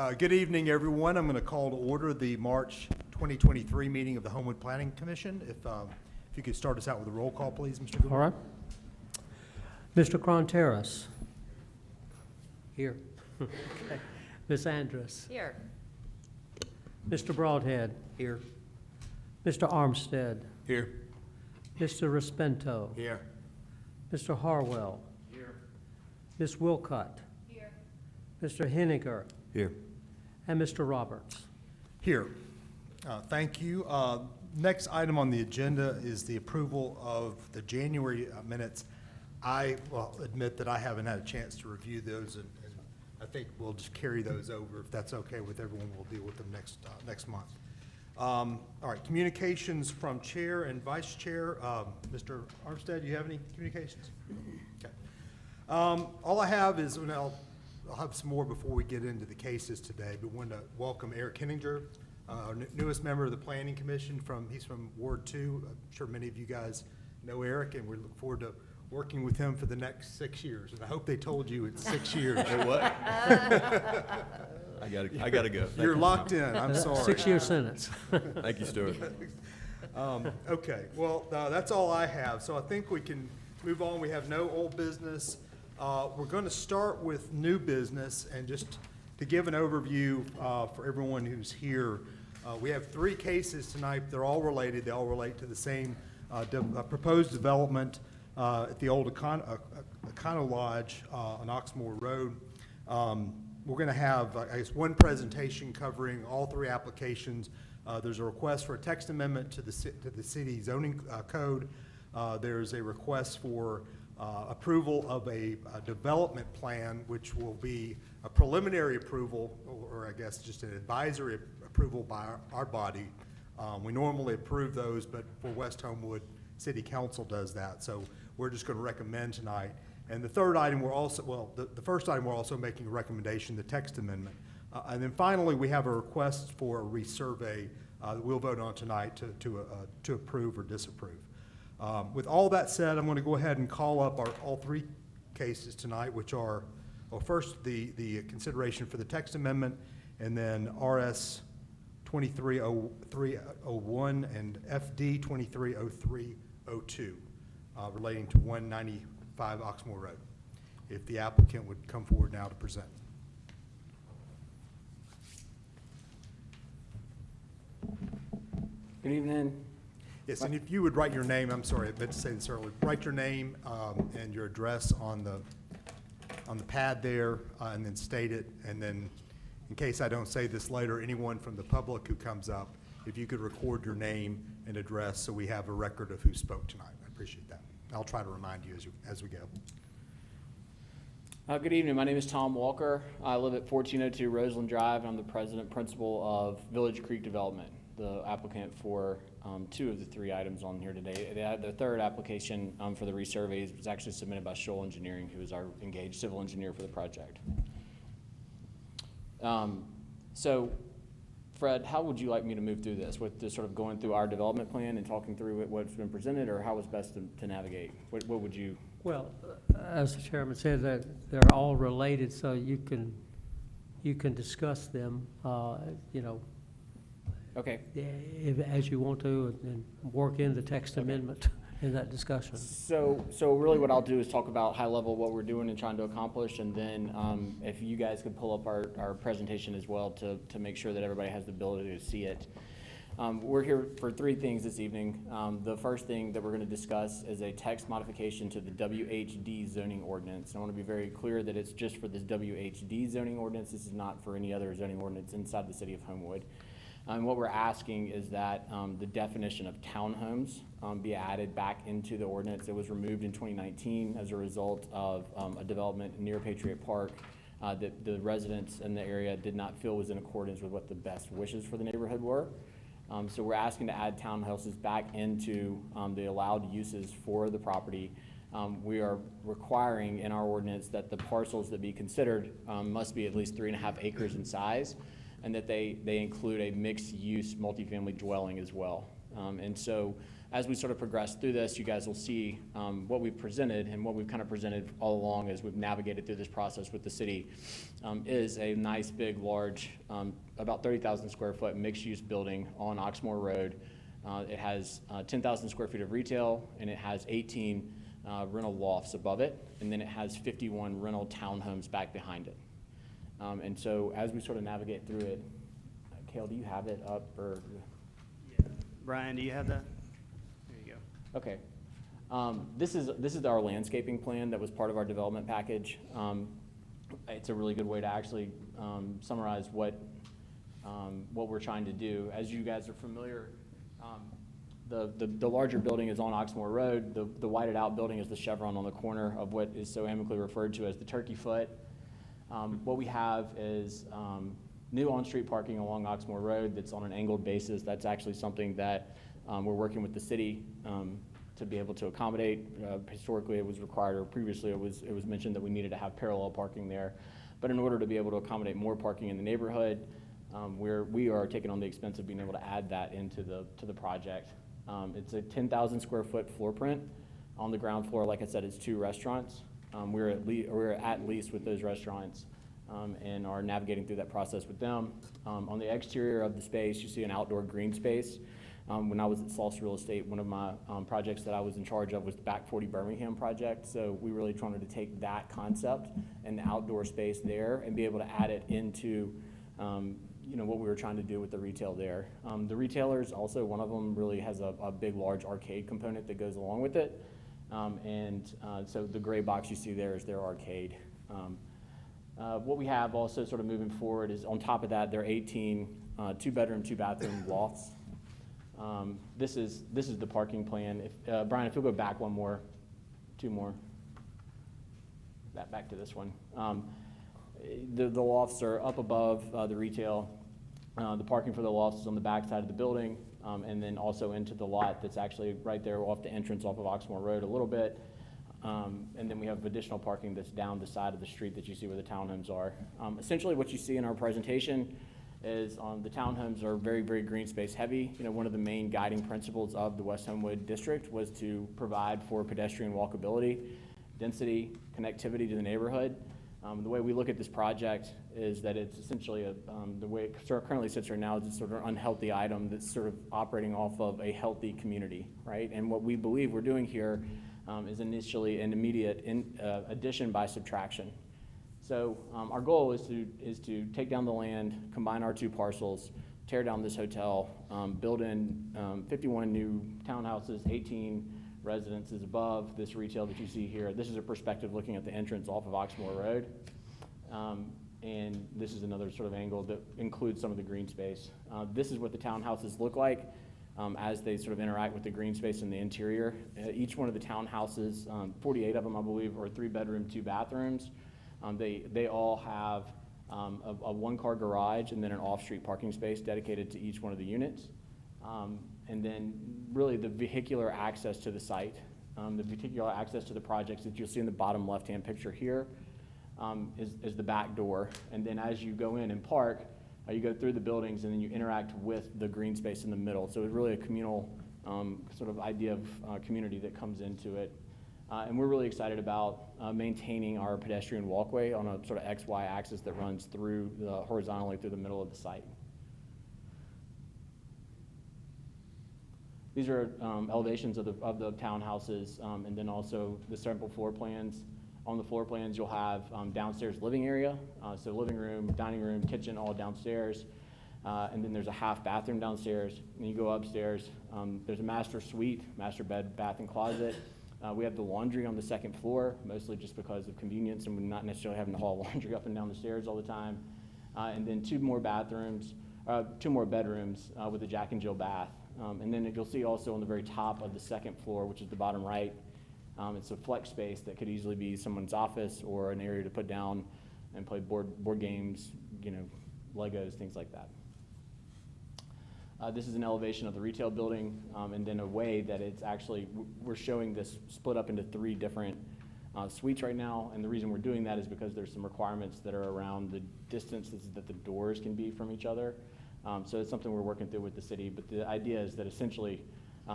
Good evening, everyone. I'm going to call to order the March 2023 meeting of the Homewood Planning Commission. If you could start us out with a roll call, please, Mr. Gould. All right. Mr. Cronteras. Here. Okay. Ms. Andrus. Here. Mr. Broadhead. Here. Mr. Armstead. Here. Mr. Respento. Here. Mr. Harwell. Here. Ms. Wilcott. Here. Mr. Henniger. Here. And Mr. Roberts. Here. Thank you. Next item on the agenda is the approval of the January minutes. I will admit that I haven't had a chance to review those, and I think we'll just carry those over. If that's okay with everyone, we'll deal with them next month. All right, communications from chair and vice chair. Mr. Armstead, do you have any communications? Okay. All I have is, and I'll have some more before we get into the cases today, but want to welcome Eric Henninger, our newest member of the Planning Commission. He's from Ward 2. I'm sure many of you guys know Eric, and we look forward to working with him for the next 6 years. And I hope they told you it's 6 years. Hey, what? I gotta go. You're locked in. I'm sorry. 6-year sentence. Thank you, Stuart. Okay, well, that's all I have. So I think we can move on. We have no old business. We're going to start with new business, and just to give an overview for everyone who's here, we have 3 cases tonight. They're all related. They all relate to the same proposed development at the old Econo Lodge on Oxmoor Road. We're going to have, I guess, one presentation covering all 3 applications. There's a request for a text amendment to the city zoning code. There's a request for approval of a development plan, which will be a preliminary approval, or I guess just an advisory approval by our body. We normally approve those, but for West Homewood, City Council does that. So we're just going to recommend tonight. And the third item, we're also, well, the first item, we're also making a recommendation, the text amendment. And then finally, we have a request for a resurvey that we'll vote on tonight to approve or disapprove. With all that said, I'm going to go ahead and call up all 3 cases tonight, which are, well, first the consideration for the text amendment, and then RS 230301 and FD 230302 relating to 195 Oxmoor Road. If the applicant would come forward now to present. Good evening. Yes, and if you would write your name, I'm sorry, I meant to say this earlier. Write your name and your address on the pad there, and then state it. And then, in case I don't say this later, anyone from the public who comes up, if you could record your name and address so we have a record of who spoke tonight. I appreciate that. I'll try to remind you as we go. Good evening. My name is Tom Walker. I live at 1402 Roseland Drive, and I'm the president principal of Village Creek Development, the applicant for 2 of the 3 items on here today. The third application for the resurvey was actually submitted by Shoal Engineering, who is our engaged civil engineer for the project. So, Fred, how would you like me to move through this? With just sort of going through our development plan and talking through what's been presented, or how is best to navigate? What would you? Well, as the chairman said, that they're all related, so you can discuss them, Okay. as you want to, and work in the text amendment in that discussion. So really what I'll do is talk about high level what we're doing and trying to accomplish, and then if you guys could pull up our presentation as well to make sure that everybody has the ability to see it. We're here for 3 things this evening. The first thing that we're going to discuss is a text modification to the WHD zoning ordinance. And I want to be very clear that it's just for this WHD zoning ordinance. This is not for any other zoning ordinance inside the city of Homewood. What we're asking is that the definition of townhomes be added back into the ordinance. It was removed in 2019 as a result of a development near Patriot Park that the residents in the area did not feel was in accordance with what the best wishes for the neighborhood were. So we're asking to add townhouses back into the allowed uses for the property. We are requiring in our ordinance that the parcels that be considered must be at least 3.5 acres in size, and that they include a mixed-use multifamily dwelling as well. And so as we sort of progress through this, you guys will see what we've presented, and what we've kind of presented all along as we've navigated through this process with the city is a nice, big, large, about 30,000 square foot mixed-use building on Oxmoor Road. It has 10,000 square feet of retail, and it has 18 rental lofts above it, and then it has 51 rental townhomes back behind it. And so as we sort of navigate through it, Cale, do you have it up, or? Yeah. Brian, do you have that? There you go. Okay. This is our landscaping plan that was part of our development package. It's a really good way to actually summarize what we're trying to do. As you guys are familiar, the larger building is on Oxmoor Road. The whited out building is the chevron on the corner of what is so amicably referred to as the Turkey Foot. What we have is new on-street parking along Oxmoor Road that's on an angled basis. That's actually something that we're working with the city to be able to accommodate. Historically, it was required, or previously it was mentioned that we needed to have parallel parking there. But in order to be able to accommodate more parking in the neighborhood, we are taking on the expense of being able to add that into the project. It's a 10,000 square foot floor print. On the ground floor, like I said, it's 2 restaurants. We're at lease with those restaurants and are navigating through that process with them. On the exterior of the space, you see an outdoor green space. When I was at Salsa Real Estate, one of my projects that I was in charge of was the Back 40 Birmingham project. So we really wanted to take that concept and the outdoor space there and be able to add it into what we were trying to do with the retail there. The retailers, also one of them really has a big, large arcade component that goes along with it. So the gray box you see there is their arcade. What we have also sort of moving forward is on top of that, there are 18 2-bedroom, 2-bathroom lofts. This is the parking plan. Brian, if you'll go back 1 more, 2 more, back to this one. The lofts are up above the retail. The parking for the lofts is on the back side of the building, and then also into the lot that's actually right there off the entrance off of Oxmoor Road a little bit. And then we have additional parking that's down the side of the street that you see where the townhomes are. Essentially what you see in our presentation is the townhomes are very, very green space heavy. One of the main guiding principles of the West Homewood district was to provide for pedestrian walkability, density, connectivity to the neighborhood. The way we look at this project is that it's essentially the way it currently sits right now is a sort of unhealthy item that's sort of operating off of a healthy community, right? And what we believe we're doing here is initially an immediate addition by subtraction. So our goal is to take down the land, combine our 2 parcels, tear down this hotel, build in 51 new townhouses, 18 residences above this retail that you see here. This is a perspective looking at the entrance off of Oxmoor Road. And this is another sort of angle that includes some of the green space. This is what the townhouses look like as they sort of interact with the green space in the interior. Each one of the townhouses, 48 of them, I believe, are 3-bedroom, 2 bathrooms. They all have a 1-car garage and then an off-street parking space dedicated to each one of the units. And then really the vehicular access to the site, the vehicular access to the projects that you'll see in the bottom left-hand picture here is the back door. And then as you go in and park, you go through the buildings and then you interact with the green space in the middle. So it's really a communal sort of idea of community that comes into it. And we're really excited about maintaining our pedestrian walkway on a sort of XY axis that runs through horizontally through the middle of the site. These are elevations of the townhouses, and then also the sample floor plans. On the floor plans, you'll have downstairs living area, so living room, dining room, kitchen, all downstairs. And then there's a half bathroom downstairs. And you go upstairs, there's a master suite, master bed, bath, and closet. We have the laundry on the 2nd floor, mostly just because of convenience and we're not necessarily having to haul laundry up and down the stairs all the time. And then 2 more bedrooms with a Jack and Jill bath. And then you'll see also on the very top of the 2nd floor, which is the bottom right, it's a flex space that could easily be someone's office or an area to put down and play board games, Legos, things like that. This is an elevation of the retail building, and then a way that it's actually, we're showing this split up into 3 different suites right now. And the reason we're doing that is because there's some requirements that are around the distances that the doors can be from each other. So it's something we're working through with the city. But the idea is that essentially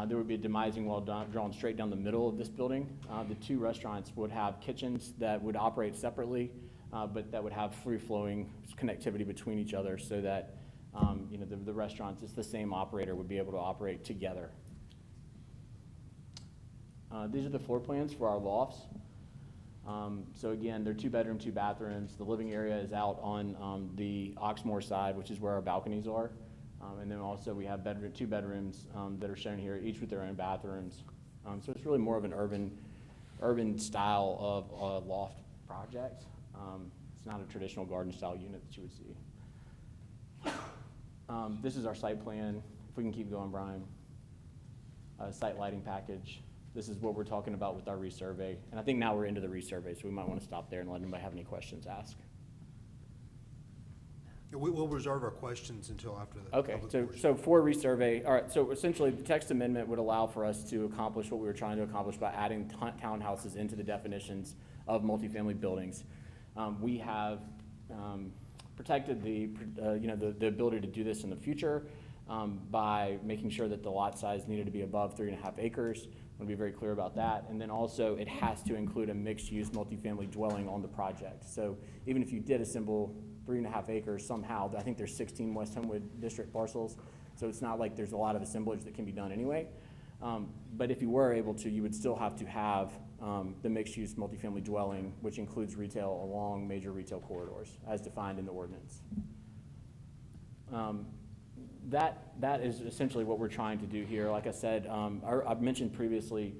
There would be a demising wall drawn straight down the middle of this building. The two restaurants would have kitchens that would operate separately, but that would have free-flowing connectivity between each other so that the restaurants, it's the same operator, would be able to operate together. These are the floor plans for our lofts. So again, they're 2-bedroom, 2 bathrooms. The living area is out on the Oxmoor side, which is where our balconies are. And then also we have 2 bedrooms that are shown here, each with their own bathrooms. So it's really more of an urban style of loft project. It's not a traditional garden style unit that you would see. This is our site plan. If we can keep going, Brian. Site lighting package. This is what we're talking about with our resurvey. And I think now we're into the resurvey, so we might want to stop there and let anybody have any questions ask. We'll reserve our questions until after the Okay, public so, portion. so for resurvey, all right, so essentially the text amendment would allow for us to accomplish what we were trying to accomplish by adding townhouses into the definitions of multifamily buildings. We have protected the ability to do this in the future by making sure that the lot size needed to be above 3.5 acres. I want to be very clear about that. And then also it has to include a mixed-use multifamily dwelling on the project. So even if you did assemble 3.5 acres somehow, I think there's 16 West Homewood district parcels, so it's not like there's a lot of assemblage that can be done anyway. But if you were able to, you would still have to have the mixed-use multifamily dwelling, which includes retail along major retail corridors, as defined in the ordinance. That is essentially what we're trying to do here. Like I said, I've mentioned previously,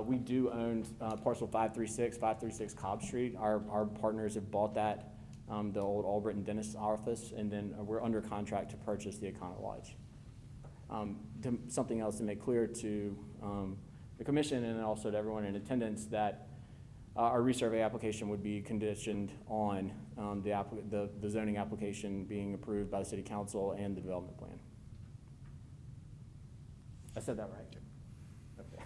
we do own parcel 536 Cobb Street. Our partners have bought that, the old Albritton dentist's office, and then we're under contract to purchase the Econo Lodge. Something else to make clear to the commission and also to everyone in attendance that our resurvey application would be conditioned on the zoning application being approved by the city council and the development plan. I said that right? Okay.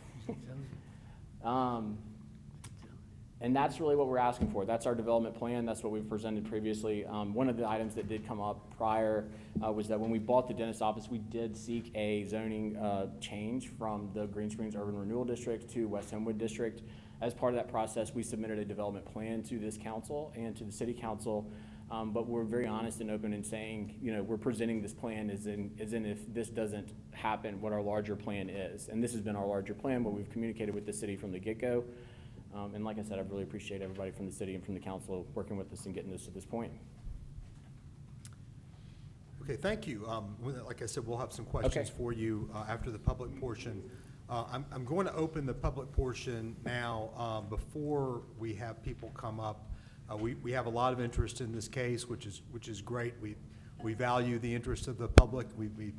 And that's really what we're asking for. That's our development plan. That's what we've presented previously. One of the items that did come up prior was that when we bought the dentist office, we did seek a zoning change from the Green Springs Urban Renewal District to West Homewood District. As part of that process, we submitted a development plan to this council and to the city council. But we're very honest and open in saying, we're presenting this plan as in if this doesn't happen, what our larger plan is. And this has been our larger plan, but we've communicated with the city from the get-go. And like I said, I really appreciate everybody from the city and from the council working with us and getting this to this point. Okay, thank you. Like I said, we'll have some questions for you after the public portion. I'm going to open the public portion now. Before we have people come up, we have a lot of interest in this case, which is great. We value the interest of the public. We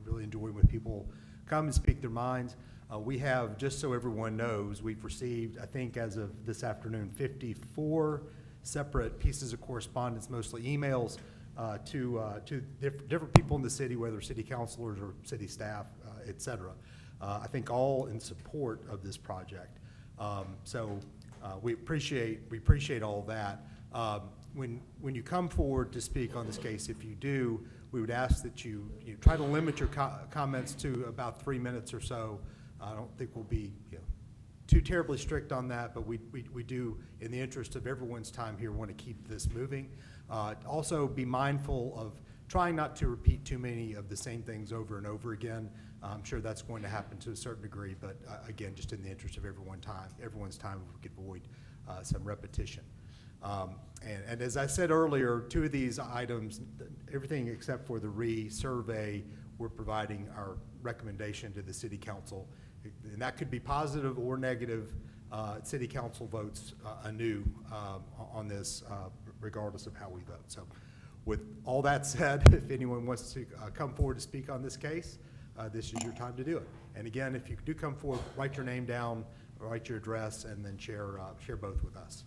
really enjoy when people come and speak their minds. We have, just so everyone knows, we've received, I think as of this afternoon, 54 separate pieces of correspondence, mostly emails, to different people in the city, whether city councilors or city staff, et cetera. I think all in support of this project. So we appreciate all that. When you come forward to speak on this case, if you do, we would ask that you try to limit your comments to about 3 minutes or so. I don't think we'll be too terribly strict on that, but we do, in the interest of everyone's time here, want to keep this moving. Also be mindful of trying not to repeat too many of the same things over and over again. I'm sure that's going to happen to a certain degree, but again, just in the interest of everyone's time, if we could avoid some repetition. And as I said earlier, 2 of these items, everything except for the resurvey, we're providing our recommendation to the city council. And that could be positive or negative. City council votes anew on this, regardless of how we vote. So with all that said, if anyone wants to come forward to speak on this case, this is your time to do it. And again, if you do come forward, write your name down, write your address, and then share both with us.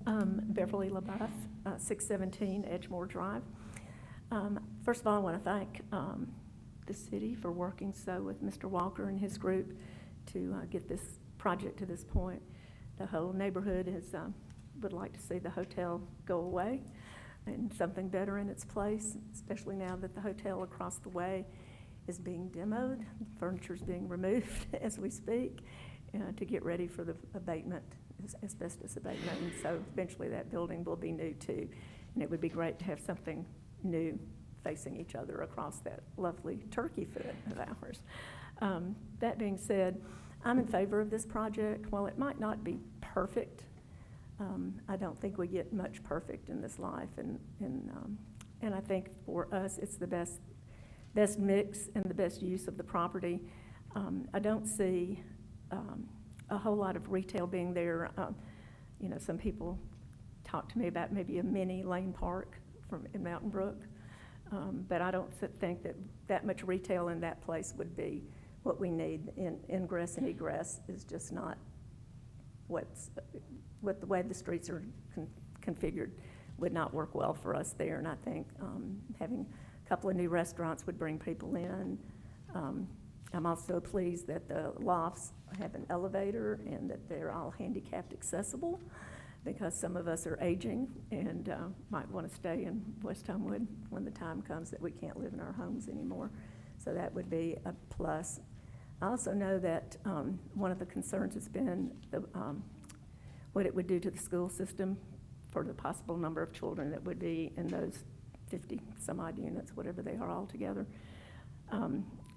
Beverly LaBeouf, 617 Edgemore Drive. First of all, I want to thank the city for working so with Mr. Walker and his group to get this project to this point. The whole neighborhood would like to see the hotel go away and something better in its place, especially now that the hotel across the way is being demoed. Furniture's being removed as we speak to get ready for the abatement, asbestos abatement. And so eventually that building will be new too. And it would be great to have something new facing each other across that lovely turkey foot of ours. That being said, I'm in favor of this project. While it might not be perfect, I don't think we get much perfect in this life, and I think for us it's the best mix and the best use of the property. I don't see a whole lot of retail being there. You know, some people talk to me about maybe a mini Lane Park in Mountain Brook, but I don't think that much retail in that place would be what we need. Ingress and egress is just not what the way the streets are configured would not work well for us there. And I think having a couple of new restaurants would bring people in. I'm also pleased that the lofts have an elevator and that they're all handicapped accessible, because some of us are aging and might want to stay in West Homewood when the time comes that we can't live in our homes anymore. So that would be a plus. I also know that one of the concerns has been what it would do to the school system for the possible number of children that would be in those 50 some odd units, whatever they are altogether.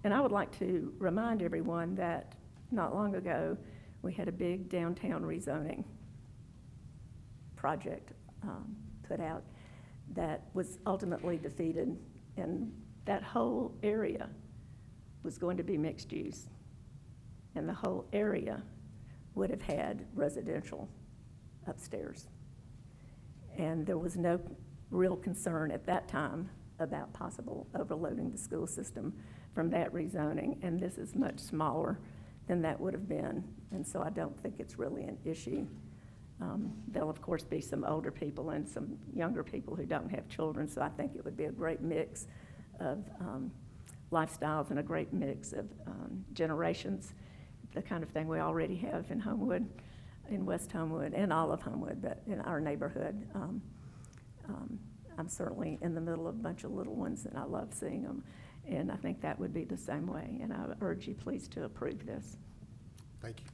And I would like to remind everyone that not long ago we had a big downtown rezoning project put out that was ultimately defeated, and that whole area was going to be mixed use, and the whole area would have had residential upstairs. And there was no real concern at that time about possible overloading the school system from that rezoning, and this is much smaller than that would have been, and so I don't think it's really an issue. There'll of course be some older people and some younger people who don't have children, so I think it would be a great mix of lifestyles and a great mix of generations, the kind of thing we already have in Homewood, in West Homewood, and all of Homewood, but in our neighborhood. I'm certainly in the middle of a bunch of little ones, and I love seeing them, and I think that would be the same way, and I urge you please to approve this. Thank you.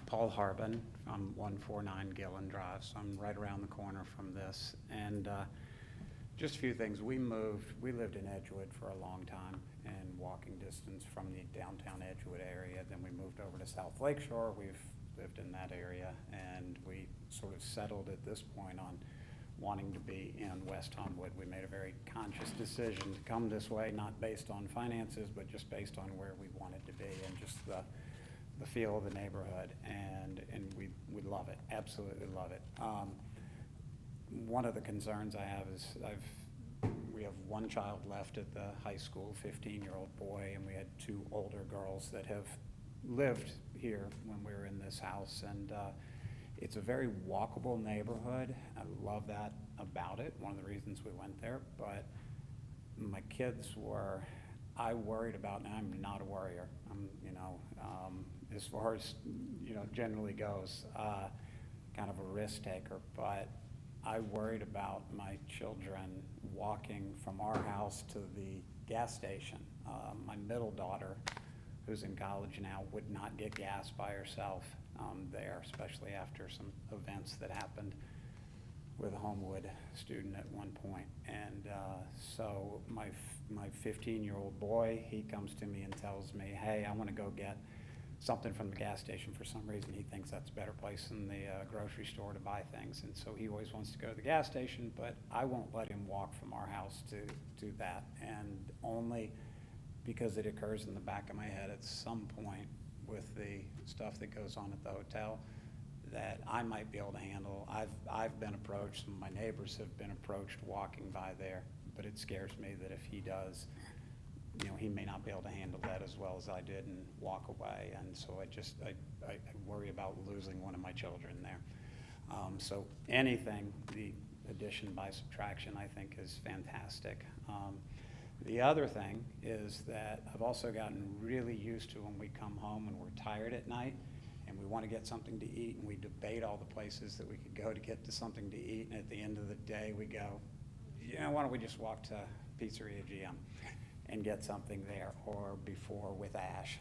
Paul Harbin from 149 Gillen Drive, so I'm right around the corner from this. And just a few things. We lived in Edgewood for a long time and walking distance from the downtown Edgewood area. Then we moved over to South Lakeshore. We've lived in that area, and we sort of settled at this point on wanting to be in West Homewood. We made a very conscious decision to come this way, not based on finances, but just based on where we wanted to be and just the feel of the neighborhood, and we love it, absolutely love it. One of the concerns I have is we have one child left at the high school, 15-year-old boy, and we had two older girls that have lived here when we were in this house, and it's a very walkable neighborhood. I love that about it, one of the reasons we went there, but my kids I worried about, and I'm not a worrier, as far as, generally goes, kind of a risk taker, but I worried about my children walking from our house to the gas station. My middle daughter, who's in college now, would not get gas by herself there, especially after some events that happened with a Homewood student at one point. And so my 15-year-old boy, he comes to me and tells me, hey, I want to go get something from the gas station. For some reason, he thinks that's a better place than the grocery store to buy things. And so he always wants to go to the gas station, but I won't let him walk from our house to that. And only because it occurs in the back of my head at some point with the stuff that goes on at the hotel that I might be able to handle. I've been approached, some of my neighbors have been approached walking by there, but it scares me that if he does, you know, he may not be able to handle that as well as I did and walk away. And so I worry about losing one of my children there. So anything, the addition by subtraction, I think is fantastic. The other thing is that I've also gotten really used to when we come home and we're tired at night and we want to get something to eat, and we debate all the places that we could go to get to something to eat, and at the end of the day we go, you know, why don't we just walk to Pizzeria GM and get something there, or before with Ash.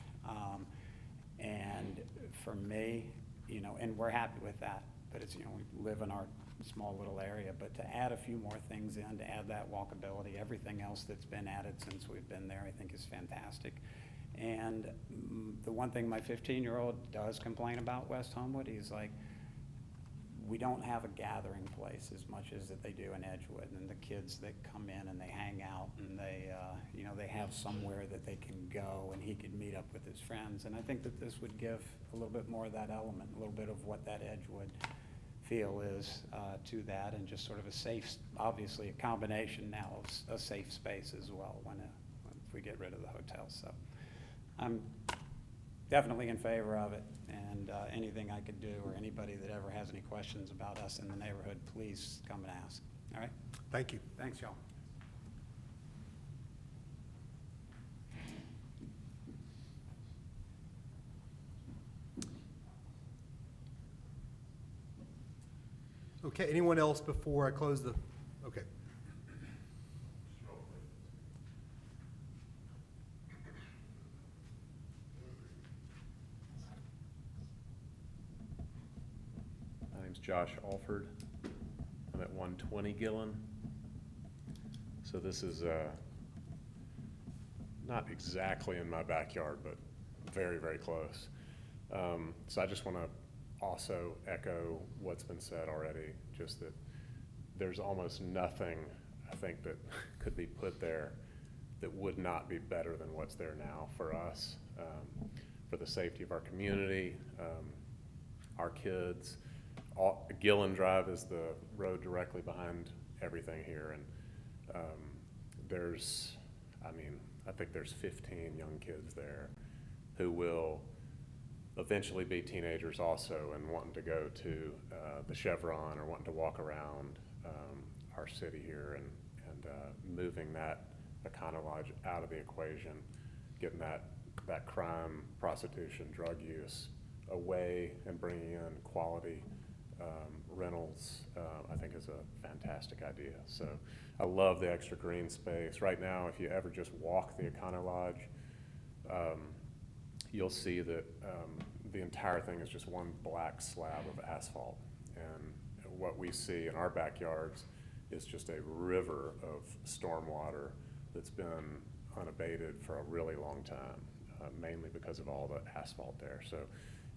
And for me, you know, and we're happy with that, but it's, you know, we live in our small little area, but to add a few more things in, to add that walkability, everything else that's been added since we've been there, I think is fantastic. And the one thing my 15-year-old does complain about West Homewood, he's like, we don't have a gathering place as much as that they do in Edgewood, and the kids that come in and they hang out and they, you know, they have somewhere that they can go and he could meet up with his friends. And I think that this would give a little bit more of that element, a little bit of what that Edgewood feel is to that, and just sort of a safe, obviously a combination now of a safe space as well when if we get rid of the hotel. So I'm definitely in favor of it, and anything I could do, or anybody that ever has any questions about us in the neighborhood, please come and ask. All right? Thank you. Thanks, y'all. Okay, anyone else before I close the, okay. My name's Josh Alford. I'm at 120 Gillen. So this is not exactly in my backyard, but very, very close. So I just want to also echo what's been said already, just that there's almost nothing, I think, that could be put there that would not be better than what's there now for us, for the safety of our community, our kids. Gillen Drive is the road directly behind everything here, and I think there's 15 young kids there who will eventually be teenagers also, and wanting to go to the Chevron or wanting to walk around our city here, and moving that Econo-Lodge out of the equation, getting that crime, prostitution, drug use away, and bringing in quality rentals, I think is a fantastic idea. So I love the extra green space. Right now, if you ever just walk the Econo-Lodge, you'll see that the entire thing is just one black slab of asphalt. And what we see in our backyards is just a river of stormwater that's been unabated for a really long time, mainly because of all the asphalt there. So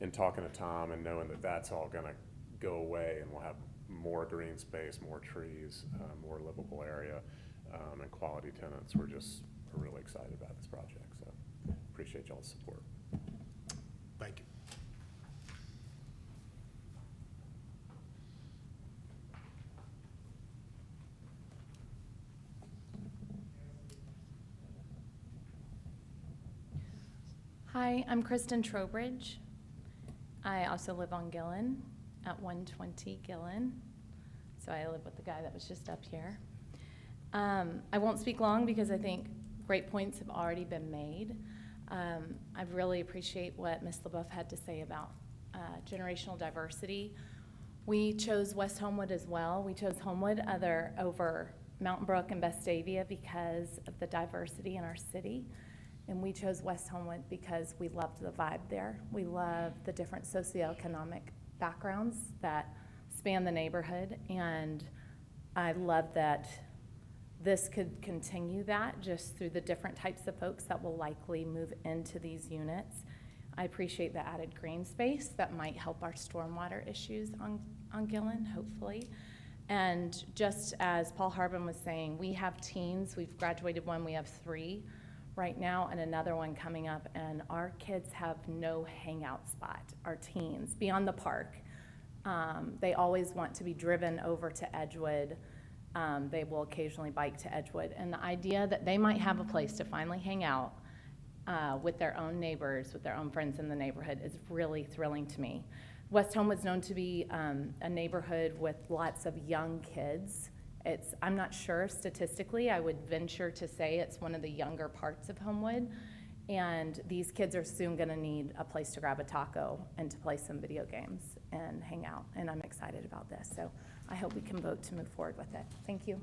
in talking to Tom and knowing that that's all gonna go away, and we'll have more green space, more trees, more livable area, and quality tenants, we're really excited about this project. So appreciate y'all's support. Thank you. Hi, I'm Kristen Trowbridge. I also live on Gillen at 120 Gillen. So I live with the guy that was just up here. I won't speak long because I think great points have already been made. I really appreciate what Ms. LaBeouf had to say about generational diversity. We chose West Homewood as well. We chose Homewood over Mountain Brook and Vestavia because of the diversity in our city. And we chose West Homewood because we loved the vibe there. We love the different socioeconomic backgrounds that span the neighborhood. And I love that this could continue that just through the different types of folks that will likely move into these units. I appreciate the added green space that might help our stormwater issues on Gillen, hopefully. And just as Paul Harbin was saying, we have teens. We've graduated one. We have 3 right now and another one coming up. And our kids have no hangout spot, our teens, beyond the park. They always want to be driven over to Edgewood. They will occasionally bike to Edgewood. And the idea that they might have a place to finally hang out with their own neighbors, with their own friends in the neighborhood is really thrilling to me. West Homewood's known to be a neighborhood with lots of young kids. I'm not sure statistically, I would venture to say it's one of the younger parts of Homewood. And these kids are soon gonna need a place to grab a taco and to play some video games and hang out. And I'm excited about this. So I hope we can vote to move forward with it. Thank you.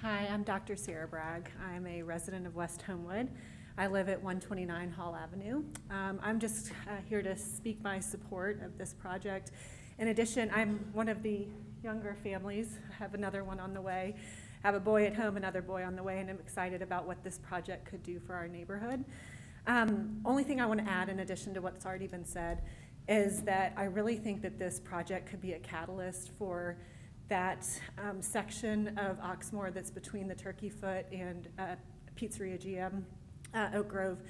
Hi, I'm Dr. Sarah Bragg. I'm a resident of West Homewood. I live at 129 Hall Avenue. I'm just here to speak my support of this project. In addition, I'm one of the younger families. I have another one on the way. I have a boy at home, another boy on the way, and I'm excited about what this project could do for our neighborhood. Only thing I want to add in addition to what's already been said is that I really think that this project could be a catalyst for that section of Oxmoor that's between the Turkey Foot and Pizzeria GM, Oak Grove,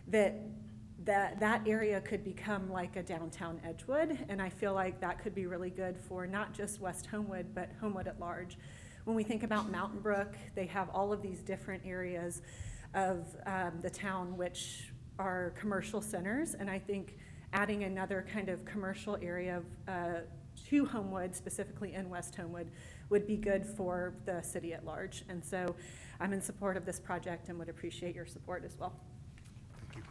that area could become like a downtown Edgewood, and I feel like that could be really good for not just West Homewood, but Homewood at large. When we think about Mountain Brook, they have all of these different areas of the town which are commercial centers, and I think adding another kind of commercial area to Homewood, specifically in West Homewood, would be good for the city at large. And so I'm in support of this project and would appreciate your support as well. Thank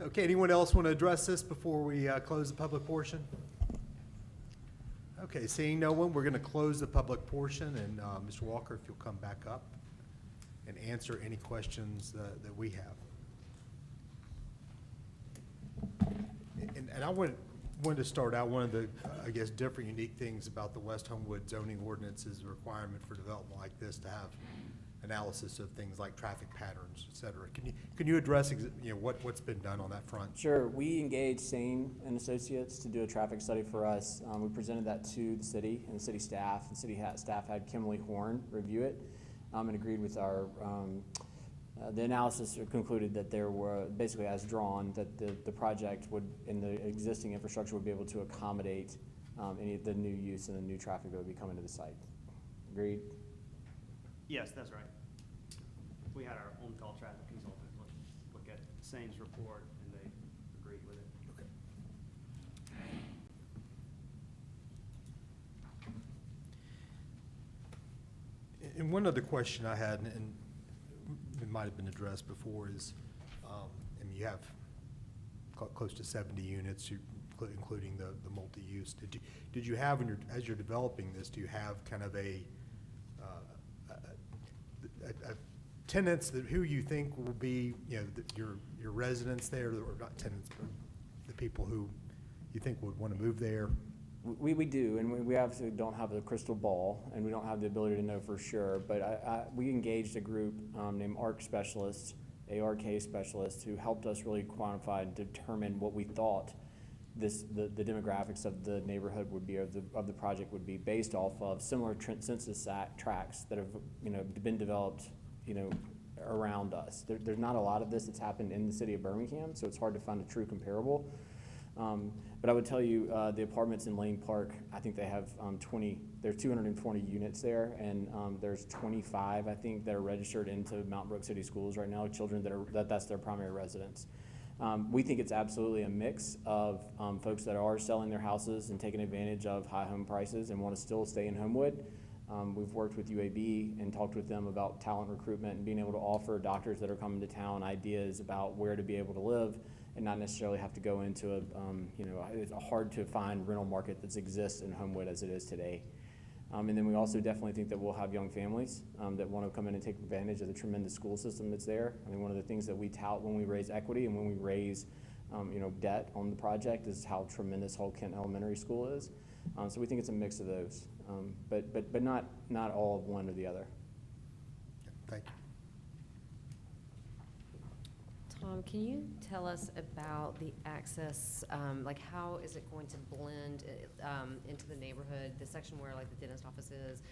you. Okay, anyone else want to address this before we close the public portion? Okay, seeing no one, we're going to close the public portion, and Mr. Walker, if you'll come back up and answer any questions that we have. And I wanted to start out, one of the, I guess, different, unique things about the West Homewood zoning ordinance is the requirement for development like this to have analysis of things like traffic patterns, et cetera. Can you address, what's been done on that front? Sure. We engaged Sane and Associates to do a traffic study for us. We presented that to the city and the city staff. The city staff had Kimberly Horn review it and agreed with our, the analysis concluded that there were, basically as drawn, that the project would, in the existing infrastructure, would be able to accommodate any of the new use and the new traffic that would be coming to the site. Agreed? Yes, that's right. We had our on-call traffic consultant look at Sane's report, and they agreed with it. Okay. And one other question I had, and it might have been addressed before, is, you have close to 70 units, including the multi-use. Did you have, as you're developing this, do you have kind of a tenants who you think will be, your residents there, or not tenants, but the people who you think would want to move there? We do, and we obviously don't have a crystal ball, and we don't have the ability to know for sure, but we engaged a group named ARC specialists, ARK specialists, who helped us really quantify and determine what we thought the demographics of the neighborhood would be, of the project would be, based off of similar census tracts that have been developed around us. There's not a lot of this that's happened in the city of Birmingham, so it's hard to find a true comparable. But I would tell you, the apartments in Lane Park, I think they have there's 220 units there, and there's 25, I think, that are registered into Mountain Brook City Schools right now, children that's their primary residence. We think it's absolutely a mix of folks that are selling their houses and taking advantage of high home prices and want to still stay in Homewood, We've worked with UAB and talked with them about talent recruitment and being able to offer doctors that are coming to town ideas about where to be able to live and not necessarily have to go into it's a hard to find rental market that exists in Homewood as it is today. And then we also definitely think that we'll have young families that want to come in and take advantage of the tremendous school system that's there. I mean, one of the things that we tout when we raise equity and when we raise debt on the project is how tremendous Hull Kent Elementary School is. So we think it's a mix of those, but not all of one or the other. Thank you. Tom, can you tell us about the access, like how is it going to blend into the neighborhood, the section where like the dentist office is?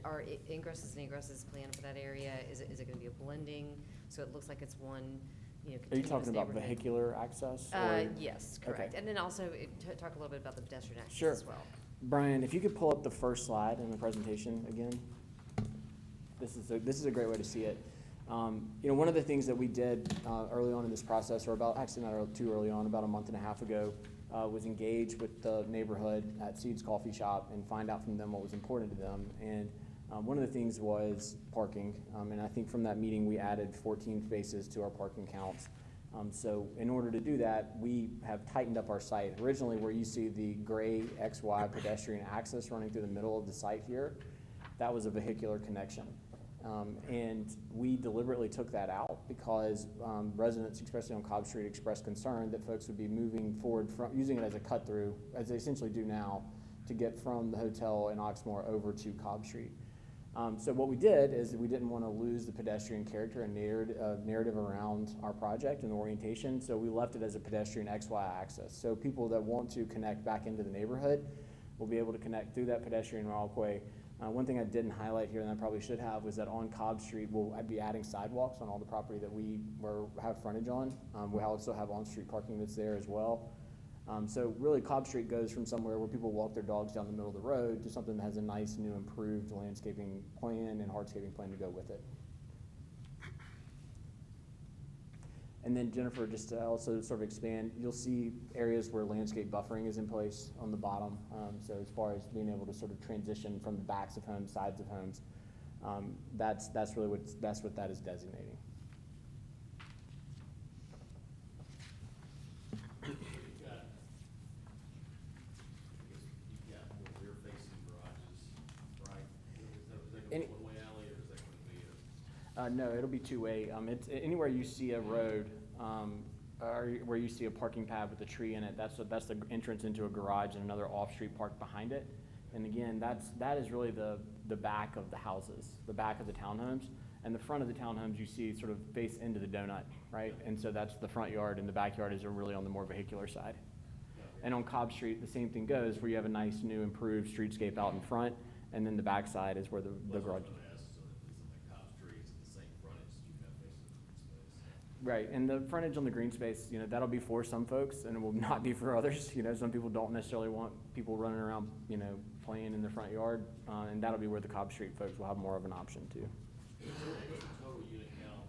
Are ingresses and egresses planned for that area? Is it going to be a blending, so it looks like it's one, Are you continuous talking about neighborhood? vehicular access? Or? Yes, correct. Okay. And then also talk a little bit about the pedestrian access Sure. as well. Brian, if you could pull up the first slide in the presentation again. This is a great way to see it. One of the things that we did early on in this process, or actually not too early on, about a month and a half ago, was engage with the neighborhood at Seeds Coffee Shop and find out from them what was important to them. And one of the things was parking. And I think from that meeting, we added 14 spaces to our parking counts. So in order to do that, we have tightened up our site. Originally, where you see the gray XY pedestrian access running through the middle of the site here, that was a vehicular connection. And we deliberately took that out because residents, especially on Cobb Street, expressed concern that folks would be moving forward from using it as a cut through, as they essentially do now, to get from the hotel in Oxmoor over to Cobb Street. So what we did is we didn't want to lose the pedestrian character and narrative around our project and the orientation, so we left it as a pedestrian XY access. So people that want to connect back into the neighborhood will be able to connect through that pedestrian walkway. One thing I didn't highlight here, and I probably should have, was that on Cobb Street, we'll be adding sidewalks on all the property that we have frontage on. We'll also have on-street parking that's there as well. So really, Cobb Street goes from somewhere where people walk their dogs down the middle of the road to something that has a nice, new, improved landscaping plan and hardscaping plan to go with it. And then Jennifer, just to also sort of expand, you'll see areas where landscape buffering is in place on the bottom. So as far as being able to sort of transition from the backs of homes, sides of homes, that's really what that is designating. You've got more rear-facing garages, right? Is that going to be a one-way alley, or is that going to be a? No, it'll be two-way. It's anywhere you see a road, or where you see a parking pad with a tree in it, that's the entrance into a garage and another off-street park behind it. And again, that is really the back of the houses, the back of the townhomes. And the front of the townhomes you see sort of face into the donut, right? And so that's the front yard, and the backyard is really on the more vehicular side. And on Cobb Street, the same thing goes, where you have a nice, new, improved streetscape out in front, and then the back side is where the garage is. Right, and the frontage on the green space, that'll be for some folks, and it will not be for others. Some people don't necessarily want people running around, playing in their front yard, and that'll be where the Cobb Street folks will have more of an option too. Total unit count?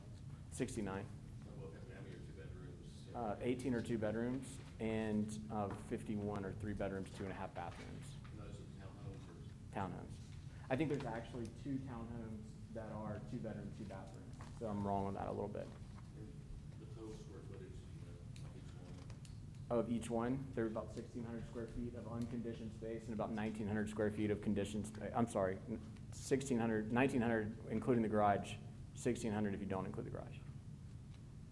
69. How many are 2 bedrooms? 18 are 2 bedrooms, and 51 are 3 bedrooms, 2.5 bathrooms. And those are townhomes or? Townhomes. I think there's actually 2 townhomes that are 2 bedrooms, 2 bathrooms. So I'm wrong on that a little bit. The total square footage, Of each one, there's about 1,600 square feet of unconditioned space and about 1,900 square feet of conditioned space. I'm sorry, 1,900 including the garage, 1,600 if you don't include the garage.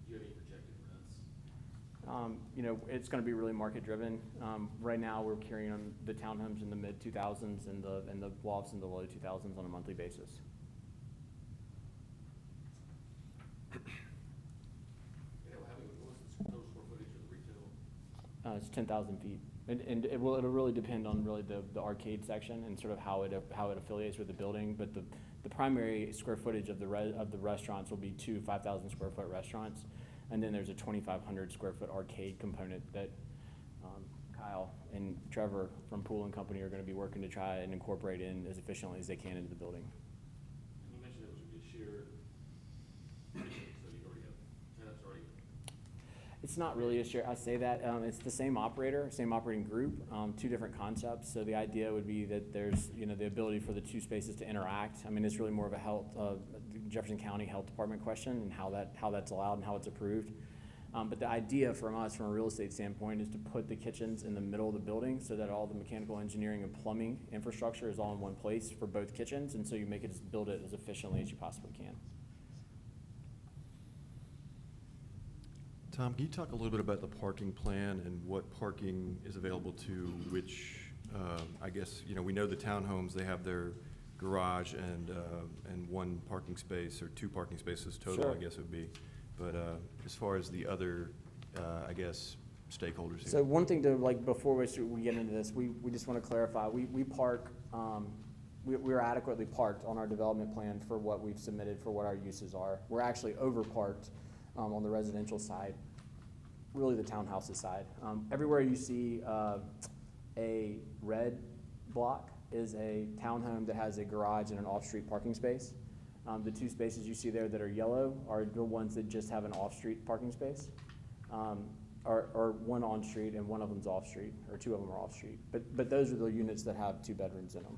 do you have any projected rents? It's going to be really market driven. Right now, we're carrying on the townhomes in the mid 2000s and the lofts in the low 2000s on a monthly basis. What's the total square footage of the retail? It's 10,000 feet, and it'll really depend on the arcade section and sort of how it affiliates with the building. But the primary square footage of the restaurants will be 2 5,000 square foot restaurants, and then there's a 2,500 square foot arcade component that Kyle and Trevor from Pool and Company are going to be working to try and incorporate in as efficiently as they can into the building. And you mentioned it was going to be shared, so you already have tenants already? It's not really a share, I say that, it's the same operator, same operating group, two different concepts. So the idea would be that there's, the ability for the two spaces to interact. I mean, it's really more of a Jefferson County Health Department question and how that's allowed and how it's approved. But the idea from us, from a real estate standpoint, is to put the kitchens in the middle of the building so that all the mechanical engineering and plumbing infrastructure is all in one place for both kitchens. And so you build it as efficiently as you possibly can. Tom, can you talk a little bit about the parking plan and what parking is available to which, I guess, we know the townhomes, they have their garage and one parking space or two parking spaces total, Sure. I guess it would be. But as far as the other, I guess, stakeholders here. So one thing to, before we get into this, we just want to clarify, we park, we're adequately parked on our development plan for what we've submitted for what our uses are. We're actually over parked on the residential side, really the townhouses side. Everywhere you see a red block is a townhome that has a garage and an off-street parking space. The two spaces you see there that are yellow are the ones that just have an off-street parking space, or one on-street and one of them's off-street, or two of them are off-street. But those are the units that have 2 bedrooms in them,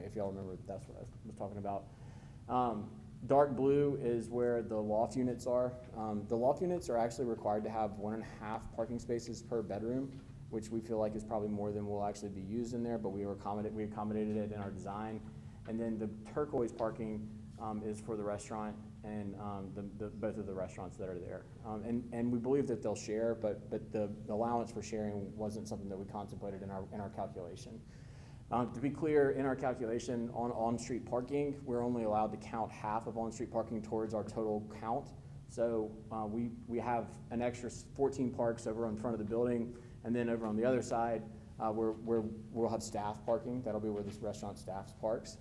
if y'all remember, that's what I was talking about. Dark blue is where the loft units are. The loft units are actually required to have 1.5 parking spaces per bedroom, which we feel like is probably more than will actually be used in there, but we accommodated it in our design. And then the turquoise parking is for the restaurant and both of the restaurants that are there. And we believe that they'll share, but the allowance for sharing wasn't something that we contemplated in our calculation. To be clear, in our calculation on-street parking, we're only allowed to count half of on-street parking towards our total count. So we have an extra 14 parks over in front of the building, and then over on the other side, we'll have staff parking. That'll be where this restaurant staff parks.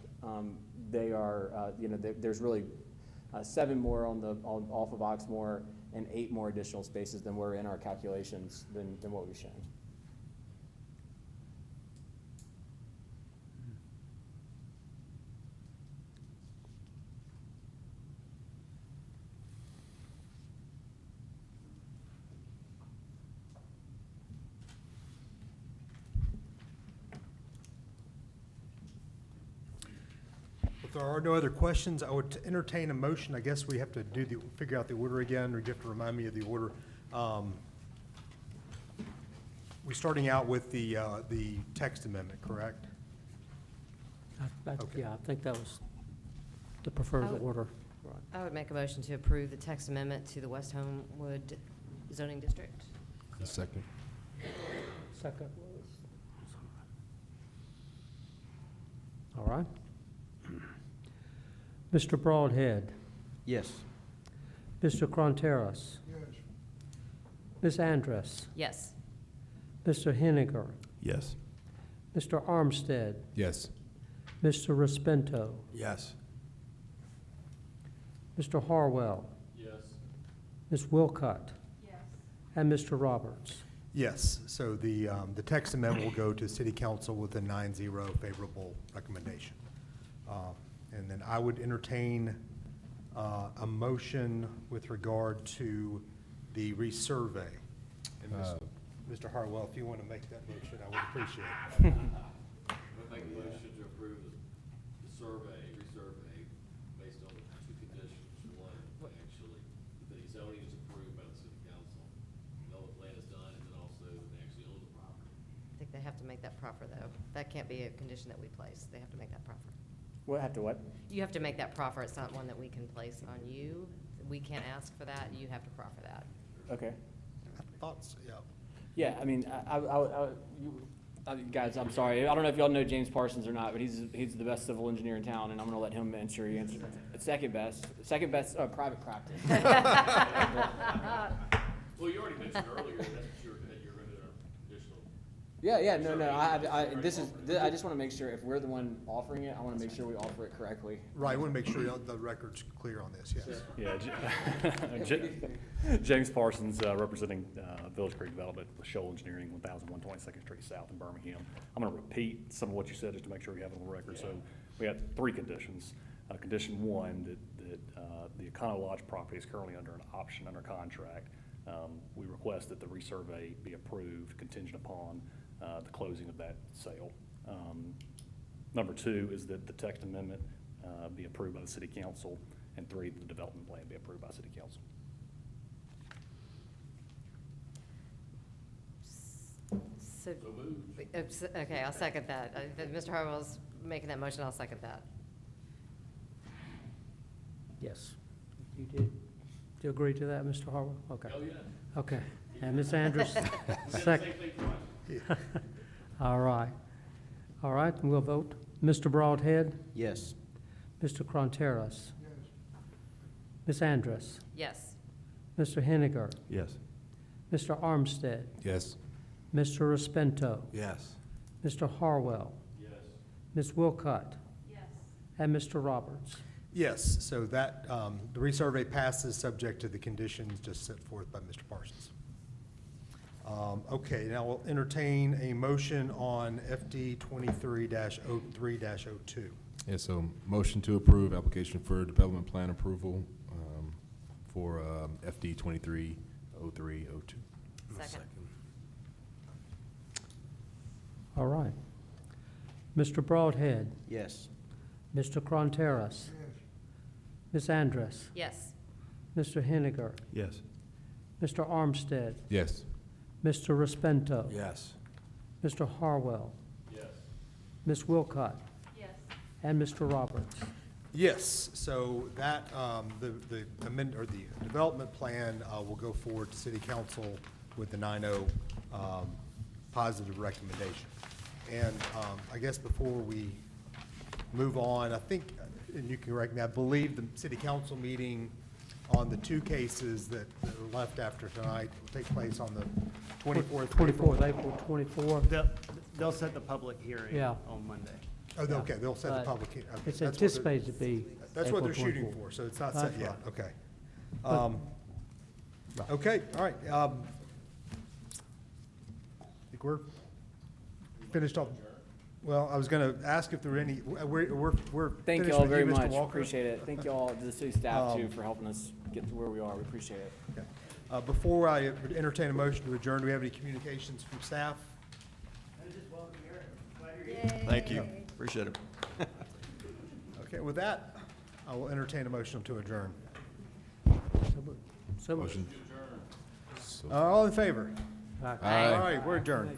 They are, there's really 7 more off of Oxmoor and 8 more additional spaces than were in our calculations than what we've shown. If there are no other questions, I would entertain a motion. I guess we have to figure out the order again, or you have to remind me of the order. We're starting out with the text amendment, correct? Okay. Yeah, I think that was the preferred order. I would make a motion to approve the text amendment to the West Homewood zoning district. Second. Second. All right. Mr. Broadhead, Yes. Mr. Cronteras, Ms. Andress, Yes. Mr. Henniger, Yes. Mr. Armstead, Yes. Mr. Respento, Yes. Mr. Harwell, Yes. Ms. Wilcott, and Mr. Roberts. Yes, so the text amendment will go to City Council with a 9-0 favorable recommendation. And then I would entertain a motion with regard to the resurvey. And Mr. Harwell, if you want to make that motion, I would appreciate it. We'll make a motion to approve the resurvey, based on 2 conditions. One, actually, the zoning is approved by the city council. No plan is done, and then also they actually own the property. I think they have to make that proffer, though. That can't be a condition that we place. They have to make that proffer. What, have to what? You have to make that proffer. It's not one that we can place on you. We can't ask for that. You have to proffer that. Okay. I thought so, yeah. Yeah, I mean, guys, I'm sorry. I don't know if y'all know James Parsons or not, but he's the best civil engineer in town, and I'm gonna let him answer you. Second best private practice. Well, you already mentioned earlier that you're gonna do an additional. No. I just want to make sure if we're the one offering it, I want to make sure we offer it correctly. Right, I want to make sure the record's clear on this, yes. Yeah, James Parsons, representing Village Creek Development with Shoal Engineering, 1122nd Street South in Birmingham. I'm going to repeat some of what you said just to make sure we have it on the record. So we have 3 conditions. Condition 1, that the Econo Lodge property is currently under an option under contract We request that the resurvey be approved contingent upon the closing of that sale. Number 2 is that the text amendment be approved by the city council, and 3, the development plan be approved by city council. So, okay, I'll second that. Mr. Harwell's making that motion, I'll second that. Yes. You did? Do you agree to that, Mr. Harwell? Okay. Oh, yeah. Okay. And Ms. Andrews? We did the Second. same thing twice. All right. All right, and we'll vote. Mr. Broadhead? Yes. Mr. Cronteras? Ms. Andrus? Yes. Mr. Henniger? Yes. Mr. Armstead? Yes. Mr. Respento? Yes. Mr. Harwell? Yes. Ms. Wilcott? Yes. And Mr. Roberts? Yes, so that, the resurvey passes subject to the conditions just set forth by Mr. Parsons. Okay, now we'll entertain a motion on FD 23-03-02. Yeah, so motion to approve application for development plan approval for FD 23-03-02. Second. All right. Mr. Broadhead? Yes. Mr. Cronteras? Ms. Andrus? Yes. Mr. Henniger? Yes. Mr. Armstead? Yes. Mr. Respento? Yes. Mr. Harwell? Yes. Ms. Wilcott? Yes. And Mr. Roberts? Yes, so that, the amend, or the development plan, will go forward to city council with the 9-0, positive recommendation. And, I guess before we move on, I think, and you can correct me, I believe the city council meeting on the 2 cases that are left after tonight will take place on the 24th. 24th, April 24th. They'll set the public hearing Yeah. on Monday. Oh, okay, they'll set the But public hearing. Okay, It's that's what they're- anticipated to be That's what April they're shooting 24th. for, so it's not set That's yet, right. okay. But- Okay, all right. I think we're finished off. Well, I was gonna ask if there were any, we're Thank finished you all with very Mr. much, Walker? appreciate it. Thank you all, the city staff too, Um, for helping us get to where we are, we appreciate it. Okay. Before I entertain a motion to adjourn, do we have any communications from staff? Thank you. Appreciate it. Okay, with that, I will entertain a motion to adjourn. So moved. Motion. All in favor? Aye. All right, we're adjourned.